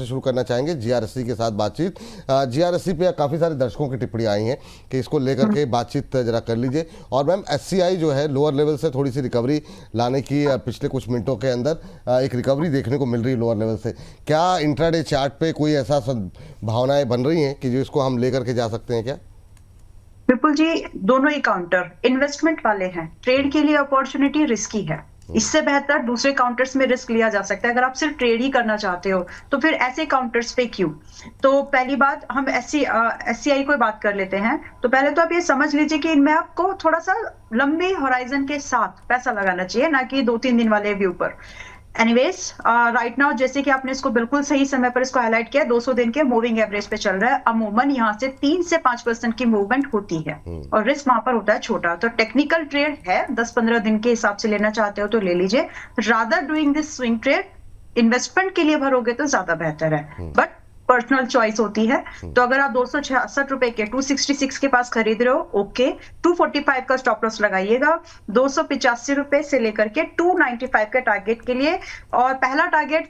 शुरू करना चाहेंगे जीआरएससी के साथ बातचीत। जीआरएससी पे काफ़ी सारे दर्शकों की टिप्पणी आई हैं कि इसको लेकर के बातचीत जरा कर लीजिए। और मैम एससीआई जो है लोअर लेवल से थोड़ी सी रिकवरी लाने की पिछले कुछ मिनटों के अंदर एक रिकवरी देखने को मिल रही है लोअर लेवल से। क्या इंट्राडे चार्ट पे कोई ऐसा भावनाएं बन रही हैं कि जो इसको हम लेकर के जा सकते हैं क्या? विपुल जी, दोनों ही काउंटर इन्वेस्टमेंट वाले हैं। ट्रेड के लिए अपॉर्चुनिटी रिस्की है, इससे बेहतर दूसरे काउंटर्स में रिस्क लिया जा सकता है। अगर आप सिर्फ ट्रेड ही करना चाहते हो तो फिर ऐसे काउंटर्स पे क्यों? तो पहली बात, हम एससीआई को बात कर लेते हैं। तो पहले तो आप ये समझ लीजिए कि इनमें आपको थोड़ा सा लंबे होराइजन के साथ पैसा लगाना चाहिए, ना कि 2-3 दिन वाले व्यू पर। एनीवेज, राइट नाउ जैसे कि आपने इसको बिल्कुल सही समय पर इसको हाईलाइट किया, 200 दिन के मूविंग एवरेज पे चल रहा है। अमूमन यहाँ से 3 से 5% की मूवमेंट होती है और रिस्क वहां पर होता है छोटा। तो टेक्निकल ट्रेड है, 10-15 दिन के हिसाब से लेना चाहते हो तो ले लीजिए। Rather doing this swing trade, investment के लिए भरोगे तो ज्यादा बेहतर है, बट पर्सनल चॉइस होती है। तो अगर आप 266 रुपए के 266 के पास खरीद रहे हो, ओके, 245 का स्टॉप लॉस लगाइएगा 285 रुपए से लेकर के 295 के टारगेट के लिए। और पहला टारगेट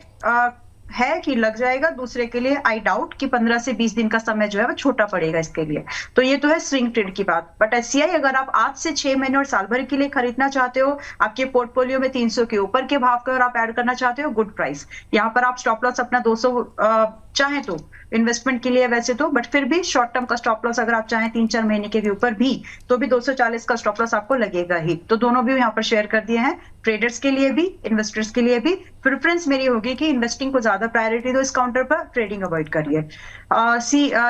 है कि लग जाएगा, दूसरे के लिए आई डाउट कि 15 से 20 दिन का समय जो है वो छोटा पड़ेगा इसके लिए। तो ये तो है स्विंग ट्रेड की बात। बट एससीआई अगर आप आज से 6 महीने और साल भर के लिए खरीदना चाहते हो, आपके पोर्टफोलियो में 300 के ऊपर के भाव का और आप ऐड करना चाहते हो, गुड प्राइस। यहाँ पर आप स्टॉप लॉस अपना 200 चाहे तो इन्वेस्टमेंट के लिए वैसे तो, बट फिर भी शॉर्ट टर्म का स्टॉप लॉस अगर आप चाहें 3-4 महीने के व्यू पर भी, तो भी 240 का स्टॉप लॉस आपको लगेगा ही। तो दोनों व्यू यहाँ पर शेयर कर दिए हैं, ट्रेडर्स के लिए भी, इन्वेस्टर्स के लिए भी। प्रेफरेंस मेरी होगी कि इन्वेस्टिंग को ज्यादा प्रायोरिटी दो इस काउंटर पर, ट्रेडिंग अवॉइड करिए।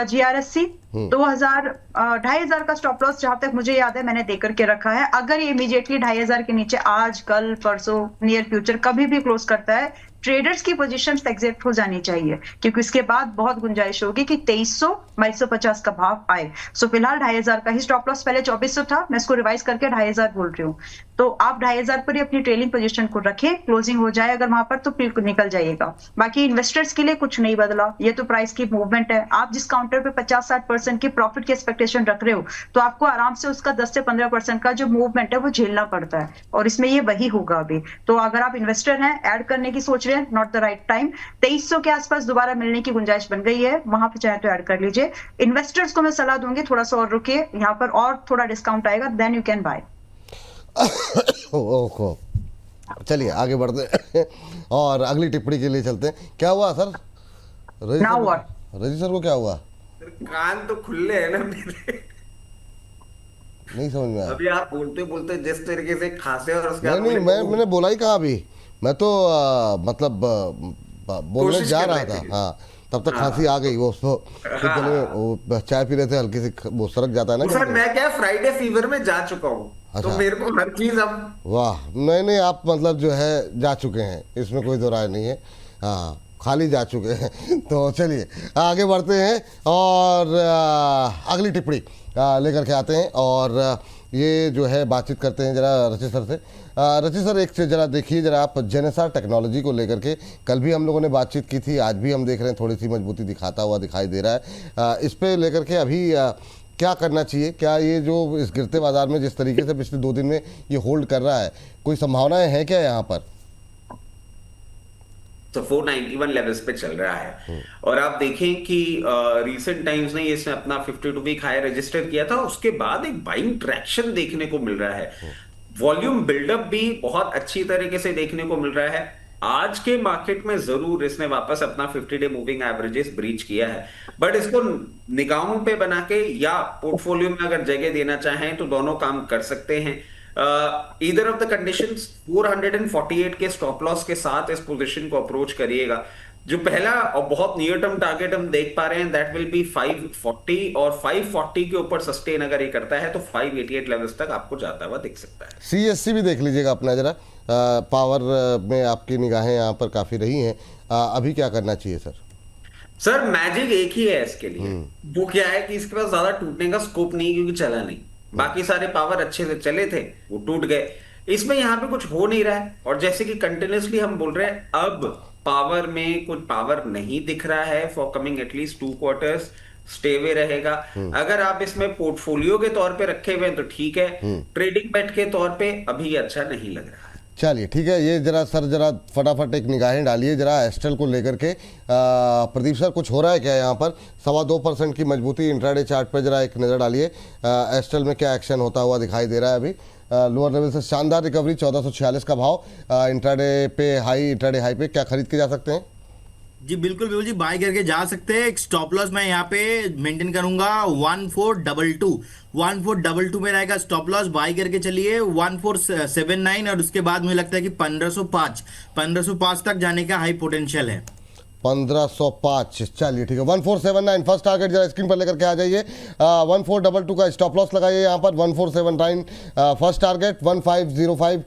जीआरएससी 2,500 का स्टॉप लॉस जहां तक मुझे याद है मैंने देकर के रखा है। अगर ये इमीडिएटली 2,500 के नीचे आज, कल, परसों, नियर फ्यूचर कभी भी क्लोज करता है, ट्रेडर्स की पोजीशन एग्जिट हो जानी चाहिए, क्योंकि इसके बाद बहुत गुंजाइश होगी कि 2300-2250 का भाव आए। सो फिलहाल 2,500 का ही स्टॉप लॉस, पहले 2400 था, मैं इसको रिवाइज करके 2,500 बोल रही हूँ। तो आप 2,500 पर ही अपनी ट्रेलिंग पोजीशन को रखें, क्लोजिंग हो जाए अगर वहां पर तो फिर निकल जाइएगा। बाकी इन्वेस्टर्स के लिए कुछ नहीं बदला, ये तो प्राइस की मूवमेंट है। आप जिस काउंटर पे 50-60% की प्रॉफिट की एक्सपेक्टेशन रख रहे हो, तो आपको आराम से उसका 10 से 15% का जो मूवमेंट है वो झेलना पड़ता है, और इसमें ये वही होगा अभी। तो अगर आप इन्वेस्टर हैं, ऐड करने की सोच रहे हैं, नॉट द राइट टाइम। 2300 के आसपास दोबारा मिलने की गुंजाइश बन गई है, वहां पे चाहे तो ऐड कर लीजिए। इन्वेस्टर्स को मैं सलाह दूंगी थोड़ा सा और रुकिए, यहाँ पर और थोड़ा डिस्काउंट आएगा, देन यू कैन बाय। ओहो, चलिए आगे बढ़ते हैं और अगली टिप्पणी के लिए चलते हैं। क्या हुआ सर? रजी सर को क्या हुआ? कान तो खुले हैं ना मेरे, नहीं समझ में आया। अभी आप बोलते बोलते जिस तरीके से खांसे और उसके नहीं मैंने बोला ही कहा अभी। मैं तो मतलब बोलने जा रहा था, हाँ, तब तक खांसी आ गई। वो गले में वो चाय पी रहे थे, हल्की सी वो सरक जाता है ना। सर मैं क्या फ्राइडे फीवर में जा चुका हूँ, तो मेरे को हर चीज अब। वाह, नहीं आप मतलब जो है जा चुके हैं, इसमें कोई दो राय नहीं है। हाँ, खाली जा चुके हैं। तो चलिए आगे बढ़ते हैं और अगली टिप्पणी लेकर के आते हैं और ये जो है बातचीत करते हैं जरा रची सर से। रची सर, एक से जरा देखिए जरा आप जेनेसार टेक्नोलॉजी को लेकर के, कल भी हम लोगों ने बातचीत की थी, आज भी हम देख रहे हैं थोड़ी सी मजबूती दिखाता हुआ दिखाई दे रहा है। इस पे लेकर के अभी क्या करना चाहिए? क्या ये जो इस गिरते बाजार में जिस तरीके से पिछले 2 दिन में ये होल्ड कर रहा है, कोई संभावनाएं हैं क्या यहाँ पर? तो 491 लेवल्स पे चल रहा है और आप देखें कि रीसेंट टाइम्स ने इसने अपना 52 वीक हाई रजिस्टर किया था, उसके बाद एक बाइंग ट्रैक्शन देखने को मिल रहा है। वॉल्यूम बिल्डअप भी बहुत अच्छी तरीके से देखने को मिल रहा है। आज के मार्केट में जरूर इसने वापस अपना 50 डे मूविंग एवरेजेस ब्रीच किया है, बट इसको निगाहों पे बना के या पोर्टफोलियो में अगर जगह देना चाहें तो दोनों काम कर सकते हैं। ईदर ऑफ द कंडीशंस 448 के स्टॉप लॉस के साथ इस पोजीशन को अप्रोच करिएगा। जो पहला और बहुत नियर टर्म टारगेट हम देख पा रहे हैं, दैट विल बी 540, और 540 के ऊपर सस्टेन अगर ये करता है तो 588 लेवल्स तक आपको जाता हुआ दिख सकता है। सीएससी भी देख लीजिएगा अपना जरा, पावर में आपकी निगाहें यहाँ पर काफी रही हैं। अभी क्या करना चाहिए सर? सर मैजिक एक ही है इसके लिए, वो क्या है कि इसके पास ज्यादा टूटने का स्कोप नहीं, क्योंकि चला नहीं। बाकी सारे पावर अच्छे से चले थे, वो टूट गए। इसमें यहाँ पे कुछ हो नहीं रहा है, और जैसे कि कंटिन्यूसली हम बोल रहे हैं, अब पावर में कुछ पावर नहीं दिख रहा है for coming at least 2 quarters. Stay way रहेगा। अगर आप इसमें पोर्टफोलियो के तौर पे रखे हुए हैं तो ठीक है, ट्रेडिंग बेट के तौर पे अभी अच्छा नहीं लग रहा है। चलिए ठीक है, ये जरा सर जरा फटाफट एक निगाहें डालिए जरा एस्ट्रल को लेकर के। प्रदीप सर कुछ हो रहा है क्या यहाँ पर? 2.25% की मजबूती इंट्राडे चार्ट पर, जरा एक नज़र डालिए एस्ट्रल में क्या एक्शन होता हुआ दिखाई दे रहा है अभी। लोअर लेवल से शानदार रिकवरी, 1446 का भाव, इंट्राडे पे हाई, इंट्राडे हाई पे क्या खरीद के जा सकते हैं? जी बिल्कुल जी, बाय करके जा सकते हैं। एक स्टॉप लॉस मैं यहाँ पे मेंटेन करूंगा 1422। 1422 में रहेगा स्टॉप लॉस, बाय करके चलिए 1479, और उसके बाद मुझे लगता है कि 1505 तक जाने का हाई पोटेंशियल है। 1505, चलिए ठीक है। 1479 फर्स्ट टारगेट जरा स्क्रीन पर लेकर के आ जाइए। 1422 का स्टॉप लॉस लगाइए यहाँ पर। 1479 फर्स्ट टारगेट, 1505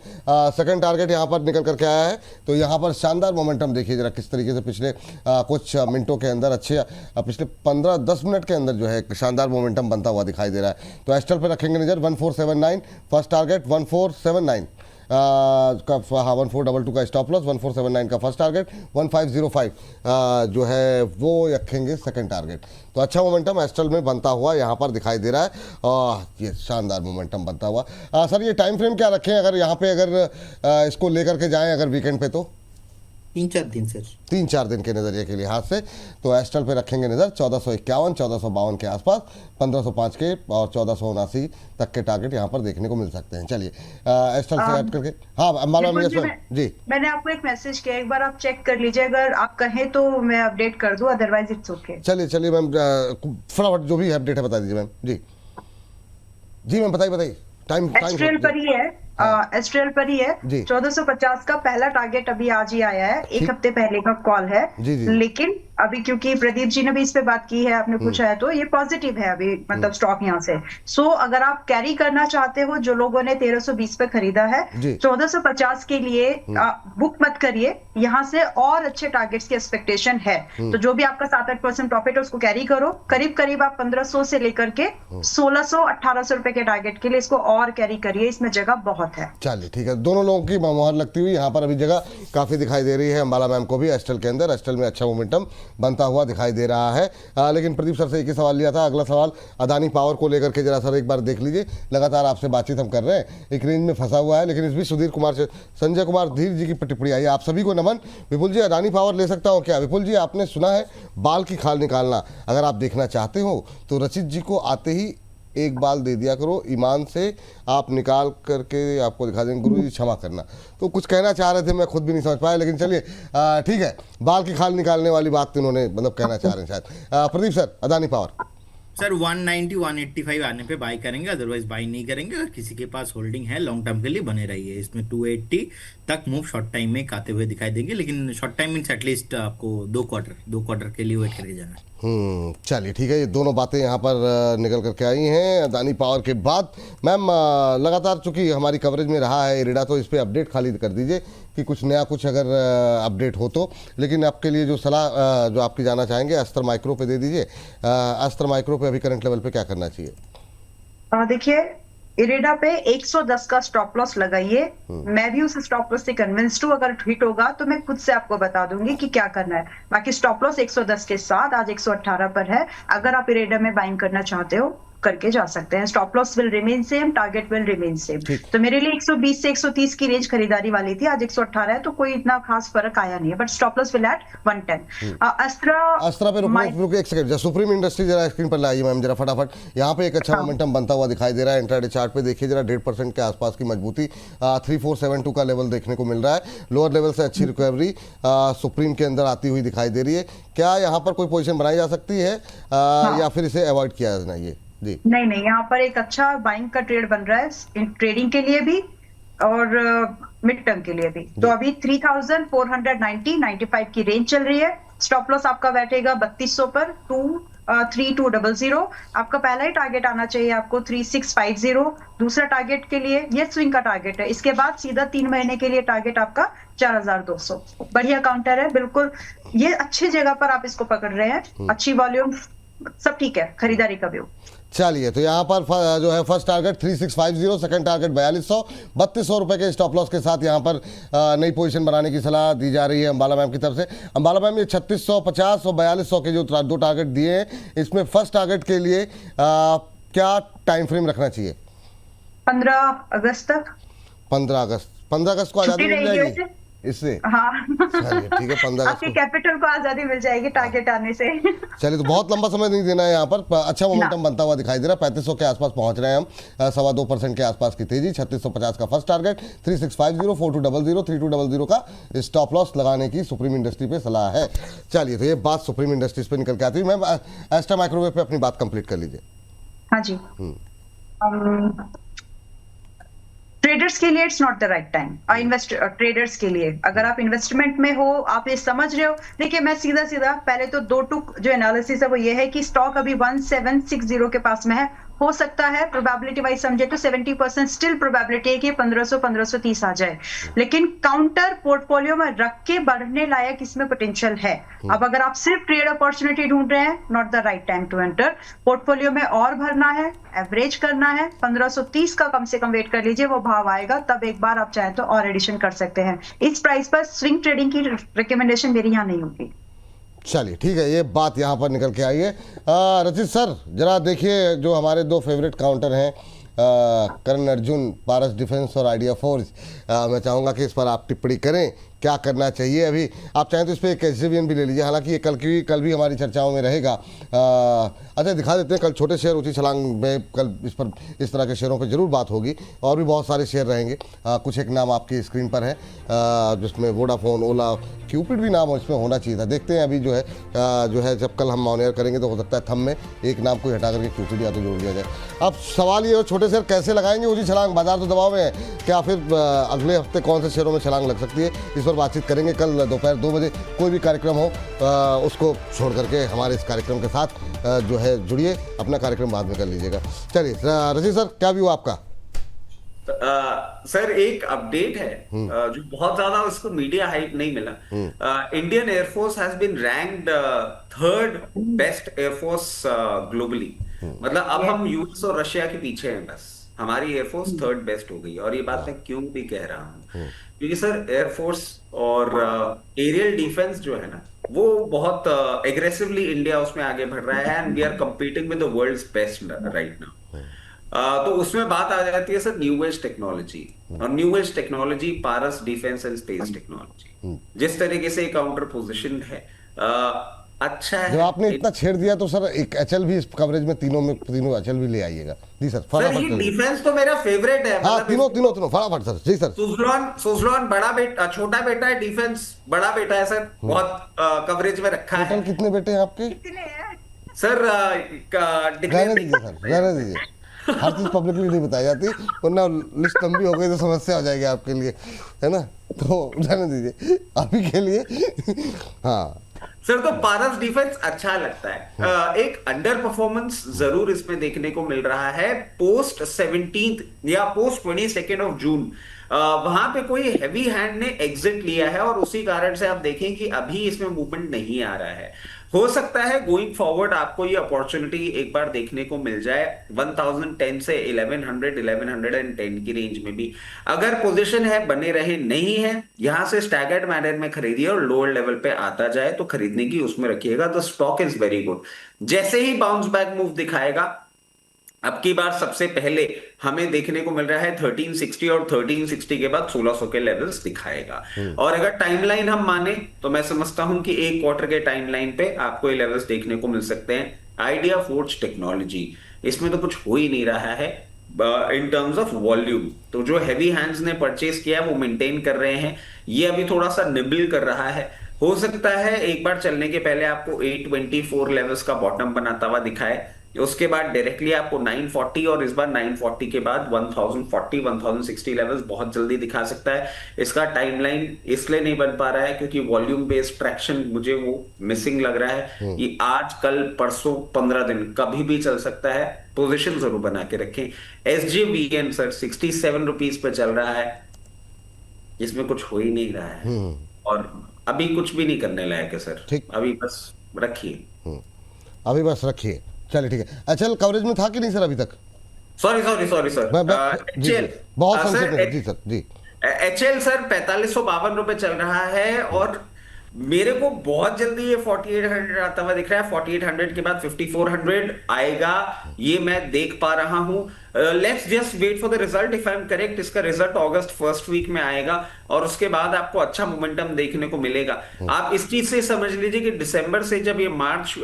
सेकंड टारगेट यहाँ पर निकल करके आया है। तो यहाँ पर शानदार मोमेंटम देखिए जरा किस तरीके से पिछले कुछ मिनटों के अंदर, अच्छे पिछले 15-10 मिनट के अंदर जो है एक शानदार मोमेंटम बनता हुआ दिखाई दे रहा है। तो एस्ट्रल पर रखेंगे नज़र। 1479 फर्स्ट टारगेट, 1479 का 1422 का स्टॉप लॉस, 1479 का फर्स्ट टारगेट, 1505 जो है वो रखेंगे सेकंड टारगेट। तो अच्छा मोमेंटम एस्ट्रल में बनता हुआ यहाँ पर दिखाई दे रहा है। ये शानदार मोमेंटम बनता हुआ। सर ये टाइम फ्रेम क्या रखें अगर यहाँ पे अगर इसको लेकर के जाएं अगर वीकेंड पे? तो 3-4 दिन सर, 3-4 दिन के नज़रिए के लिहाज से तो एस्ट्रल पे रखेंगे नज़र। 1451, 1452 के आसपास, 1505 के और 1479 तक के टारगेट यहाँ पर देखने को मिल सकते हैं। चलिए एस्ट्रल से ऐड करके, हाँ मालूम जी, मैंने आपको एक मैसेज किया, एक बार आप चेक कर लीजिए, अगर आप कहें तो मैं अपडेट कर दूं, अदरवाइज इट्स ओके। चलिए मैम फटाफट जो भी अपडेट है बता दीजिए मैम। जी मैम बताइए। टाइम एस्ट्रल पर ही है, एस्ट्रल पर ही है। जी। 1450 का पहला टारगेट अभी आज ही आया है, एक हफ्ते पहले का कॉल है। जी। लेकिन अभी क्योंकि प्रदीप जी ने भी इस पे बात की है, आपने पूछा है, तो ये पॉजिटिव है अभी, मतलब स्टॉक यहाँ से। सो अगर आप कैरी करना चाहते हो, जो लोगों ने 1320 पे खरीदा है, 1450 के लिए बुक मत करिए, यहाँ से और अच्छे टारगेट्स की एक्सपेक्टेशन है। तो जो भी आपका 7-8% प्रॉफिट है उसको कैरी करो। करीब आप 1500 से लेकर के 1600-1800 रुपए के टारगेट के लिए इसको और कैरी करिए, इसमें जगह बहुत है। चलिए ठीक है, दोनों लोगों की मोहर लगती हुई यहाँ पर अभी जगह काफ़ी दिखाई दे रही है अंबाला मैम को भी एस्ट्रल के अंदर। एस्ट्रल में अच्छा मोमेंटम बनता हुआ दिखाई दे रहा है। लेकिन प्रदीप सर से एक ही सवाल लिया था, अगला सवाल अदानी पावर को लेकर के जरा सर एक बार देख लीजिए। लगातार आपसे बातचीत हम कर रहे हैं, एक रेंज में फंसा हुआ है, लेकिन इस बीच सुधीर कुमार से संजय कुमार धीर जी की टिप्पणी आई है। आप सभी को नमन। विपुल जी अदानी पावर ले सकता हूँ क्या? विपुल जी आपने सुना है बाल की खाल निकालना, अगर आप देखना चाहते हो तो रचित जी को आते ही एक बाल दे दिया करो, ईमान से आप निकाल करके आपको दिखा देंगे। गुरु जी क्षमा करना, तो कुछ कहना चाह रहे थे, मैं खुद भी नहीं समझ पाया, लेकिन चलिए ठीक है, बाल की खाल निकालने वाली बात तो उन्होंने मतलब कहना चाह रहे हैं शायद। Pradeep sir Adani power sir 190-185 आने पे बाय करेंगे, अदरवाइज बाय नहीं करेंगे। अगर किसी के पास होल्डिंग है लॉन्ग टर्म के लिए बने रहिए। इसमें 280 तक मूव शॉर्ट टाइम में आते हुए दिखाई देंगे, लेकिन शॉर्ट टाइम मीन्स एटलीस्ट आपको 2 क्वार्टर के लिए वेट करके जाना है। चलिए ठीक है, ये दोनों बातें यहाँ पर निकल करके आई हैं अदानी पावर के बाद। मैम लगातार चूंकि हमारी कवरेज में रहा है इरेडा, तो इस पर अपडेट खाली कर दीजिए कि कुछ नया कुछ अगर अपडेट हो तो। लेकिन आपके लिए जो सलाह जो आपकी जाना चाहेंगे अस्त्र माइक्रो पे दे दीजिए। अस्त्र माइक्रो पे अभी करंट लेवल पे क्या करना चाहिए? देखिए इरेडा पे 110 का स्टॉप लॉस लगाइए। मैं भी उस स्टॉप लॉस से कन्विंस्ड हूँ, अगर हिट होगा तो मैं खुद से आपको बता दूंगी कि क्या करना है। बाकी स्टॉप लॉस 110 के साथ आज 118 पर है। अगर आप इरेडा में बाइंग करना चाहते हो करके जा सकते हैं। Stop loss will remain same, target will remain same. तो मेरे लिए 120 से 130 की रेंज खरीदारी वाली थी, आज 118 है, तो कोई इतना खास फर्क आया नहीं है, but stop loss will at 110। Astra पे रुकिए एक सेकंड, सुप्रीम इंडस्ट्री जरा स्क्रीन पर लाइए मैम जरा फटाफट। यहाँ पे एक अच्छा मोमेंटम बनता हुआ दिखाई दे रहा है। इंट्राडे चार्ट पे देखिए जरा 1.5% के आसपास की मजबूती, 3472 का लेवल देखने को मिल रहा है। लोअर लेवल से अच्छी रिकवरी सुप्रीम के अंदर आती हुई दिखाई दे रही है। क्या यहाँ पर कोई पोजीशन बनाई जा सकती है या फिर इसे अवॉइड किया जाना? ये जी नहीं, यहाँ पर एक अच्छा बाइंग का ट्रेड बन रहा है, ट्रेडिंग के लिए भी और मिड टर्म के लिए भी। तो अभी 3490-95 की रेंज चल रही है। स्टॉप लॉस आपका बैठेगा 3200 पर 3200। आपका पहला ही टारगेट आना चाहिए आपको 3650। दूसरा टारगेट के लिए ये स्विंग का टारगेट है, इसके बाद सीधा 3 महीने के लिए टारगेट आपका 4200। बढ़िया काउंटर है, बिल्कुल ये अच्छी जगह पर आप इसको पकड़ रहे हैं, अच्छी वॉल्यूम, सब ठीक है, खरीदारी का व्यू। चलिए तो यहाँ पर जो है फर्स्ट टारगेट 3650, सेकंड टारगेट 4200, 3200 रुपए के स्टॉप लॉस के साथ यहाँ पर नई पोजीशन बनाने की सलाह दी जा रही है अंबाला मैम की तरफ से। अंबाला मैम ये 3650 और 4200 के जो 2 टारगेट दिए हैं, इसमें फर्स्ट टारगेट के लिए क्या टाइम फ्रेम रखना चाहिए? 15 अगस्त तक। 15 अगस्त 15 अगस्त को आजादी छुट्टी मिल रहेगी जाएगी वैसे। इससे। हाँ चलिए ठीक है, 15 अगस्त आपके को। कैपिटल को आजादी मिल जाएगी टारगेट आने से। चलिए, तो बहुत लंबा समय नहीं देना है यहाँ पर। अच्छा मोमेंटम बनता हुआ दिखाई दे रहा है, 3500 के आसपास पहुंच रहे हैं हम। 2.25% के आसपास की तेजी, 3650 का फर्स्ट टारगेट, 3650, 4200, 3200 का स्टॉप लॉस लगाने की सुप्रीम इंडस्ट्री पे सलाह है। चलिए, तो ये बात सुप्रीम इंडस्ट्रीज पे निकल के आती है। मैम, एस्ट्रा माइक्रोवेव पे अपनी बात कंप्लीट कर लीजिए। हाँ जी। ट्रेडर्स के लिए it's not the right time. Traders के लिए अगर आप इन्वेस्टमेंट में हो, आप ये समझ रहे हो, देखिए मैं सीधा सीधा पहले तो दो टुक जो एनालिसिस है वो ये है कि स्टॉक अभी 1760 के पास में है। हो सकता है प्रोबेबिलिटी वाइज समझे तो 70% स्टिल प्रोबेबिलिटी है कि 1500-1530 आ जाए, लेकिन काउंटर पोर्टफोलियो में रख के बढ़ने लायक इसमें पोटेंशियल है। अब अगर आप सिर्फ ट्रेड अपॉर्चुनिटी ढूंढ रहे हैं, not the right time to enter. Portfolio में और भरना है, एवरेज करना है, 1530 का कम से कम वेट कर लीजिए, वो भाव आएगा तब एक बार आप चाहे तो और एडिशन कर सकते हैं। इस प्राइस पर स्विंग ट्रेडिंग की रिकमेंडेशन मेरी यहाँ नहीं होगी। चलिए ठीक है, ये बात यहाँ पर निकल के आई है। रचित सर, जरा देखिए जो हमारे दो फेवरेट काउंटर हैं, करण अर्जुन, पारस डिफेंस और आइडिया फोर्स, मैं चाहूँगा कि इस पर आप टिप्पणी करें, क्या करना चाहिए। अभी आप चाहें तो इस पर एक एसजेवीएन भी ले लीजिए, हालांकि ये कल भी हमारी चर्चाओं में रहेगा। अच्छा, दिखा देते हैं, कल छोटे शेयर ऊँची छलांग में, कल इस पर इस तरह के शेयरों पर जरूर बात होगी, और भी बहुत सारे शेयर रहेंगे। कुछ एक नाम आपकी स्क्रीन पर है, जिसमें वोडाफोन, ओला, क्यूपिड भी नाम इसमें होना चाहिए था। देखते हैं अभी जो है जब कल हम ऑन एयर करेंगे तो हो सकता है थम में एक नाम को हटा करके क्यूपिड या तो जोड़ दिया जाए। अब सवाल ये हो, छोटे शेयर कैसे लगाएंगे ऊँची छलांग, बाजार तो दबाव में है, क्या फिर अगले हफ्ते कौन से शेयरों में छलांग लग सकती है, इस पर बातचीत करेंगे। कल दोपहर 2 बजे कोई भी कार्यक्रम हो, उसको छोड़ करके हमारे इस कार्यक्रम के साथ जो है जुड़िए, अपना कार्यक्रम बाद में कर लीजिएगा। चलिए रजी सर, क्या व्यू आपका? सर एक अपडेट है जो बहुत ज्यादा उसको मीडिया हाइप नहीं मिला। Indian air force has been ranked 3rd best air force globally. मतलब अब हम यूएस और रशिया के पीछे हैं, बस हमारी एयरफोर्स 3rd बेस्ट हो गई। और ये बात मैं क्यों भी कह रहा हूँ, क्योंकि सर एयरफोर्स और एरियल डिफेंस जो है ना, वो बहुत एग्रेसिवली इंडिया उसमें आगे बढ़ रहा है, and we are competing with the world's best right now. तो उसमें बात आ जाती है सर न्यू एज टेक्नोलॉजी, और new age technology Paras defence and space technology जिस तरीके से काउंटर पोजीशन है, अच्छा है। जब आपने इतना छेड़ दिया तो सर एक एचएल भी इस कवरेज में, तीनों एचएल भी ले आइएगा। जी सर, फटाफट। डिफेंस तो मेरा फेवरेट है। हाँ, तीनों फटाफट सर। जी सर। सुजलॉन बड़ा बेटा, छोटा बेटा है, डिफेंस बड़ा बेटा है सर, बहुत कवरेज में रखा है। टोटल कितने बेटे हैं आपके? सर रहने दीजिए सर, रहने दीजिए, हर चीज पब्लिकली नहीं बताई जाती, वरना लिस्ट लंबी हो गई तो समस्या हो जाएगी आपके लिए, है ना, तो रहने दीजिए अभी के लिए। हाँ सर, तो पारस डिफेंस अच्छा लगता है। एक अंडर परफॉर्मेंस जरूर इसमें देखने को मिल रहा है पोस्ट 17th या पोस्ट 22nd ऑफ जून। वहां पे कोई हैवी हैंड ने एग्जिट लिया है, और उसी कारण से आप देखें कि अभी इसमें मूवमेंट नहीं आ रहा है। हो सकता है गोइंग फॉरवर्ड आपको ये अपॉर्चुनिटी एक बार देखने को मिल जाए 1010 से 1110 की रेंज में भी। अगर पोजीशन है बने रहे, नहीं है यहां से स्टैगर्ड मैनर में खरीदिए, और लोअर लेवल पे आता जाए तो खरीदने की उसमें रखिएगा। The stock is very good. जैसे ही बाउंस बैक मूव दिखाएगा, अब की बार सबसे पहले हमें देखने को मिल रहा है 1360, और 1360 के बाद 1600 के लेवल्स दिखाएगा। और अगर टाइमलाइन हम माने तो मैं समझता हूं कि एक क्वार्टर के टाइमलाइन पे आपको ये लेवल्स देखने को मिल सकते हैं। आइडिया फोर्ज टेक्नोलॉजी, इसमें तो कुछ हो ही नहीं रहा है इन टर्म्स ऑफ वॉल्यूम। तो जो हैवी हैंड्स ने परचेज किया है वो मेंटेन कर रहे हैं, ये अभी थोड़ा सा निबल कर रहा है। हो सकता है एक बार चलने के पहले आपको 824 लेवल्स का बॉटम बनाता हुआ दिखाए, उसके बाद डायरेक्टली आपको 940, और इस बार 940 के बाद 1040, 1060 लेवल्स बहुत जल्दी दिखा सकता है। इसका टाइमलाइन इसलिए नहीं बन पा रहा है क्योंकि वॉल्यूम बेस्ड ट्रैक्शन मुझे वो मिसिंग लग रहा है। ये आज, कल, परसों, 15 दिन कभी भी चल सकता है। पोजीशन जरूर बना के रखें। SJVN सर 67 रुपीज पे चल रहा है, इसमें कुछ हो ही नहीं रहा है, और अभी कुछ भी नहीं करने लायक है सर। अभी बस रखिए, अभी बस रखिए। चलिए ठीक है। एचएल कवरेज में था कि नहीं सर अभी तक? सॉरी सर, एचएल बहुत संक्षेप में। जी सर, जी। एचएल सर 4552 रुपए चल रहा है, और मेरे को बहुत जल्दी ये 4800 आता हुआ दिख रहा है। 4800 के बाद 5400 आएगा, ये मैं देख पा रहा हूं। Let's just wait for the result. If I am correct, इसका रिजल्ट अगस्त फर्स्ट वीक में आएगा और उसके बाद आपको अच्छा मोमेंटम देखने को मिलेगा। आप इस चीज से समझ लीजिए कि दिसंबर से जब ये मार्च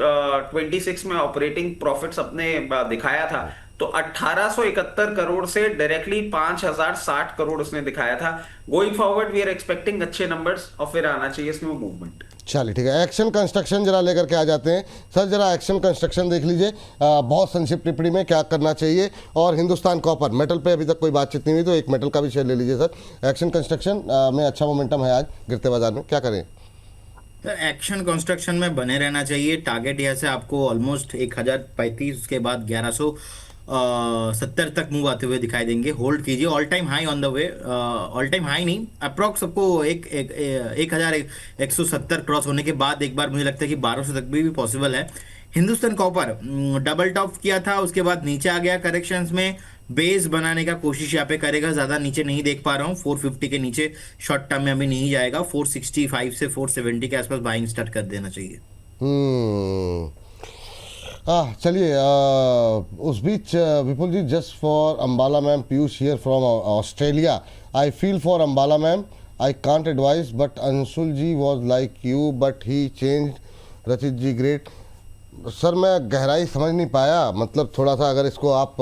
26 में ऑपरेटिंग प्रॉफिट्स अपने दिखाया था, तो 1871 करोड़ से डायरेक्टली 5060 करोड़ उसने दिखाया था। Going forward we are expecting अच्छे नंबर्स और फिर आना चाहिए इसमें मूवमेंट। चलिए ठीक है, एक्शन कंस्ट्रक्शन जरा लेकर के आ जाते हैं। सर जरा एक्शन कंस्ट्रक्शन देख लीजिए, बहुत संक्षिप्त टिप्पणी में क्या करना चाहिए। और हिंदुस्तान कॉपर मेटल पे अभी तक कोई बातचीत नहीं हुई, तो एक मेटल का भी शेयर ले लीजिए सर। एक्शन कंस्ट्रक्शन में अच्छा मोमेंटम है आज गिरते बाजार में, क्या करें? एक्शन कंस्ट्रक्शन में बने रहना चाहिए। टारगेट यहाँ से आपको ऑलमोस्ट 1035, उसके बाद 1170 तक मूव आते हुए दिखाई देंगे। होल्ड कीजिए, all time high on the way, all time high नहीं, अप्रॉक्स आपको 1170 क्रॉस होने के बाद एक बार मुझे लगता है कि 1200 तक भी पॉसिबल है। हिंदुस्तान कॉपर डबल टॉप किया था, उसके बाद नीचे आ गया करेक्शंस में, बेस बनाने का कोशिश यहाँ पे करेगा। ज्यादा नीचे नहीं देख पा रहा हूँ, 450 के नीचे शॉर्ट टर्म में अभी नहीं जाएगा। 465 से 470 के आसपास बाइंग स्टार्ट कर देना चाहिए। चलिए, उस बीच Vipul ji, just for Ambala ma'am, Piyush here from Australia. I feel for Ambala ma'am, I can't advise but Anshul ji was like you but he change. Rachit ji great. Sir मैं गहराई समझ नहीं पाया, मतलब थोड़ा सा अगर इसको आप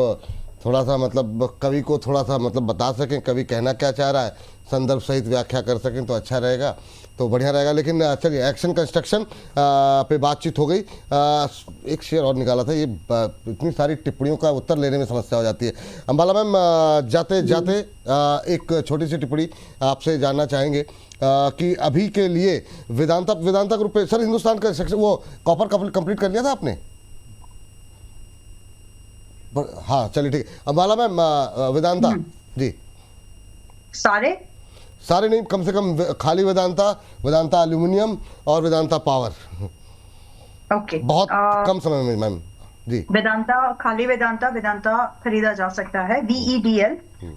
थोड़ा सा मतलब कवि को थोड़ा सा मतलब बता सकें, कवि कहना क्या चाह रहा है, संदर्भ सहित व्याख्या कर सकें तो अच्छा रहेगा, तो बढ़िया रहेगा। लेकिन चलिए, एक्शन कंस्ट्रक्शन पे बातचीत हो गई। एक शेयर और निकाला था, ये इतनी सारी टिप्पणियों का उत्तर लेने में समस्या हो जाती है। अंबाला मैम, जाते जाते एक छोटी सी टिप्पणी आपसे जानना चाहेंगे कि अभी के लिए वेदांता ग्रुप पे सर, हिंदुस्तान का वो कॉपर कंप्लीट कर लिया था आपने? हाँ चलिए ठीक है। अंबाला मैम, वेदांता जी, सारे नहीं, कम से कम खाली वेदांता एल्यूमिनियम और वेदांता पावर। ओके, बहुत कम समय में मैम जी। खाली वेदांता खरीदा जा सकता है, VEDL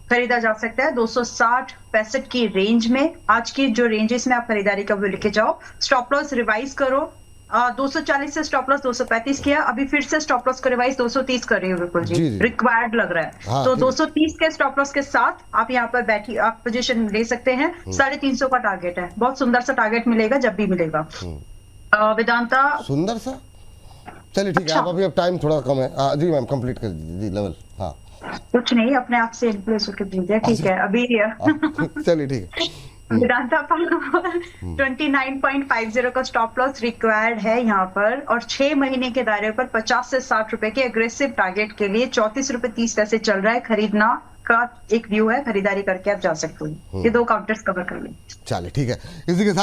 खरीदा जा सकता है 260-65 की रेंज में। आज की जो रेंजेस में आप खरीदारी का वो लेके जाओ। स्टॉप लॉस रिवाइज करो, 240 से स्टॉप लॉस 235 किया, अभी फिर से स्टॉप लॉस को रिवाइज 230 कर रही हूँ विपुल जी, रिक्वायर्ड लग रहा है। हाँ, तो 230 के स्टॉप लॉस के साथ आप यहाँ पर बैठी आप पोजीशन ले सकते हैं। 350 का टारगेट है, बहुत सुंदर सा टारगेट मिलेगा जब भी मिलेगा। वेदांता सुंदर सा, चलिए ठीक है। आप अभी अब टाइम थोड़ा कम है जी मैम, कंप्लीट कर दीजिए लेवल। हाँ कुछ नहीं, अपने आप से इन्फ्लुएंस होकर दीजिए, ठीक है अभी। चलिए ठीक है। वेदांता 29.50 का स्टॉप लॉस रिक्वायर्ड है यहाँ पर, और 6 महीने के दायरे पर 50 से 60 रुपए के एग्रेसिव टारगेट के लिए 34 रुपए 30 पैसे चल रहा है। खरीदना का एक व्यू है, खरीदारी करके आप जा सकते हो। ये 2 काउंटर्स कवर कर लें। चलिए ठीक है, इसी के साथ